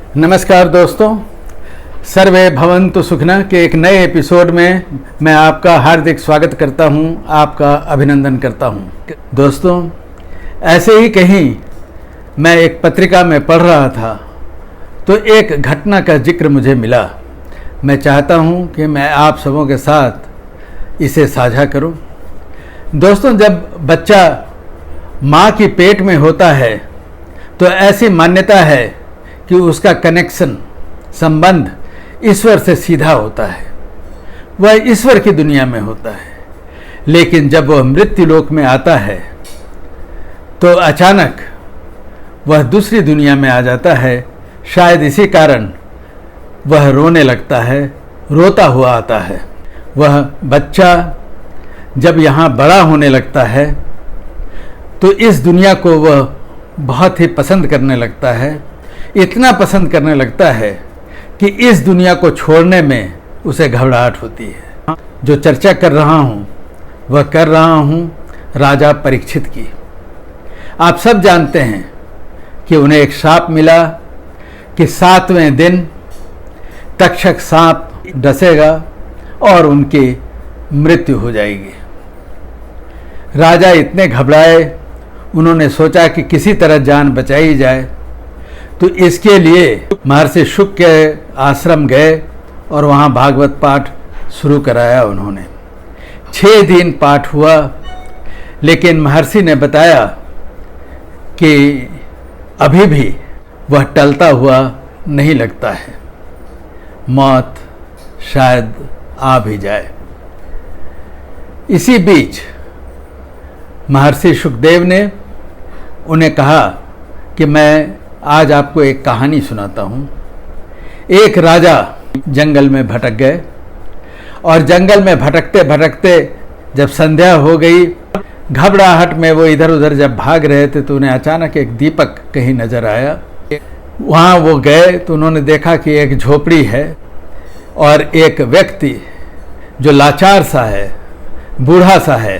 नमस्कार दोस्तों, सर्वे भवन्तु सुखिनः के एक नए एपिसोड में मैं आपका हार्दिक स्वागत करता हूं, आपका अभिनंदन करता हूं। दोस्तों, ऐसे ही कहीं मैं एक पत्रिका में पढ़ रहा था तो एक घटना का जिक्र मुझे मिला। मैं चाहता हूं कि मैं आप सबों के साथ इसे साझा करूं। दोस्तों, जब बच्चा माँ की पेट में होता है तो ऐसी मान्यता है कि उसका कनेक्शन, संबंध ईश्वर से सीधा होता है, वह ईश्वर की दुनिया में होता है। लेकिन जब वह मृत्यु लोक में आता है तो अचानक वह दूसरी दुनिया में आ जाता है। शायद इसी कारण वह रोने लगता है, रोता हुआ आता है। वह बच्चा जब यहाँ बड़ा होने लगता है तो इस दुनिया को वह बहुत ही पसंद करने लगता है। इतना पसंद करने लगता है कि इस दुनिया को छोड़ने में उसे घबराहट होती है। जो चर्चा कर रहा हूँ वह कर रहा हूँ राजा परीक्षित की। आप सब जानते हैं कि उन्हें एक शाप मिला कि 7वें दिन तक्षक सांप डसेगा और उनकी मृत्यु हो जाएगी। राजा इतने घबराए, उन्होंने सोचा कि किसी तरह जान बचाई जाए। तो इसके लिए महर्षि शुक के आश्रम गए और वहाँ भागवत पाठ शुरू कराया उन्होंने। 6 दिन पाठ हुआ, लेकिन महर्षि ने बताया कि अभी भी वह टलता हुआ नहीं लगता है, मौत शायद आ भी जाए। इसी बीच महर्षि शुकदेव ने उन्हें कहा कि मैं आज आपको एक कहानी सुनाता हूँ। एक राजा जंगल में भटक गए और जंगल में भटकते भटकते जब संध्या हो गई, घबराहट में वो इधर उधर जब भाग रहे थे तो उन्हें अचानक एक दीपक कहीं नजर आया। वहाँ वो गए तो उन्होंने देखा कि एक झोपड़ी है और एक व्यक्ति जो लाचार सा है, बूढ़ा सा है,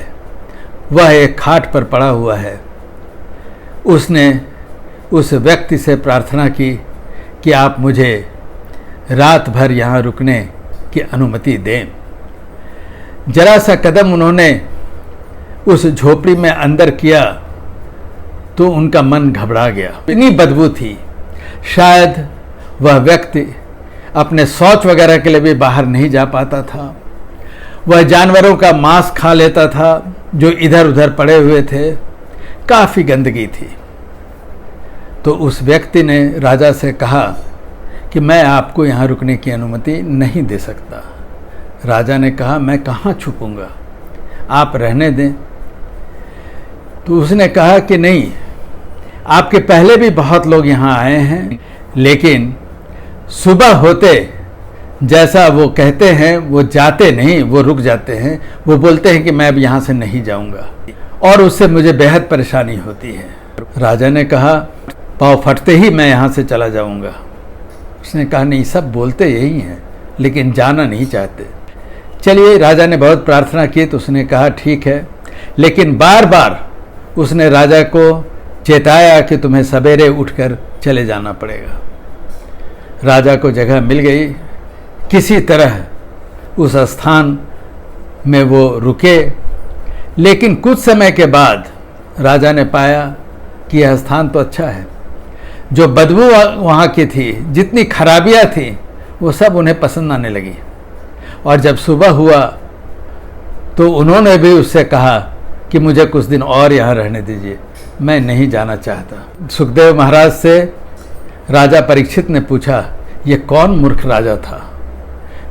वह एक खाट पर पड़ा हुआ है। उसने उस व्यक्ति से प्रार्थना की कि आप मुझे रात भर यहाँ रुकने की अनुमति दें। जरा सा कदम उन्होंने उस झोपड़ी में अंदर किया तो उनका मन घबरा गया। इतनी बदबू थी, शायद वह व्यक्ति अपने शौच वगैरह के लिए भी बाहर नहीं जा पाता था। वह जानवरों का मांस खा लेता था जो इधर उधर पड़े हुए थे। काफ़ी गंदगी थी। तो उस व्यक्ति ने राजा से कहा कि मैं आपको यहाँ रुकने की अनुमति नहीं दे सकता। राजा ने कहा, मैं कहाँ छुपूंगा, आप रहने दें। तो उसने कहा कि नहीं, आपके पहले भी बहुत लोग यहाँ आए हैं, लेकिन सुबह होते जैसा वो कहते हैं वो जाते नहीं, वो रुक जाते हैं। वो बोलते हैं कि मैं अब यहाँ से नहीं जाऊँगा और उससे मुझे बेहद परेशानी होती है। राजा ने कहा, पाँव फटते ही मैं यहाँ से चला जाऊँगा। उसने कहा, नहीं, सब बोलते यही हैं लेकिन जाना नहीं चाहते। चलिए, राजा ने बहुत प्रार्थना की तो उसने कहा ठीक है, लेकिन बार बार उसने राजा को चेताया कि तुम्हें सवेरे उठकर चले जाना पड़ेगा। राजा को जगह मिल गई। किसी तरह उस स्थान में वो रुके, लेकिन कुछ समय के बाद राजा ने पाया कि यह स्थान तो अच्छा है। जो बदबू वहाँ की थी, जितनी खराबियाँ थी, वो सब उन्हें पसंद आने लगी। और जब सुबह हुआ तो उन्होंने भी उससे कहा कि मुझे कुछ दिन और यहाँ रहने दीजिए, मैं नहीं जाना चाहता। सुखदेव महाराज से राजा परीक्षित ने पूछा, ये कौन मूर्ख राजा था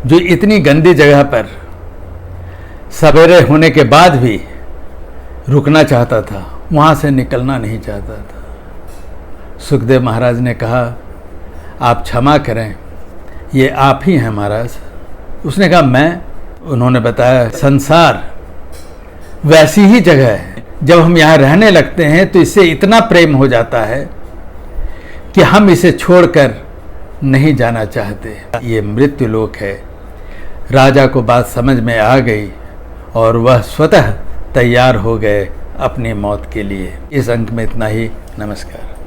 जो इतनी गंदी जगह पर सवेरे होने के बाद भी रुकना चाहता था, वहाँ से निकलना नहीं चाहता था। सुखदेव महाराज ने कहा, आप क्षमा करें, ये आप ही हैं महाराज। उसने कहा, मैं? उन्होंने बताया, संसार वैसी ही जगह है, जब हम यहाँ रहने लगते हैं तो इससे इतना प्रेम हो जाता है कि हम इसे छोड़कर नहीं जाना चाहते। ये मृत्यु लोक है। राजा को बात समझ में आ गई और वह स्वतः तैयार हो गए अपनी मौत के लिए। इस अंक में इतना ही। नमस्कार।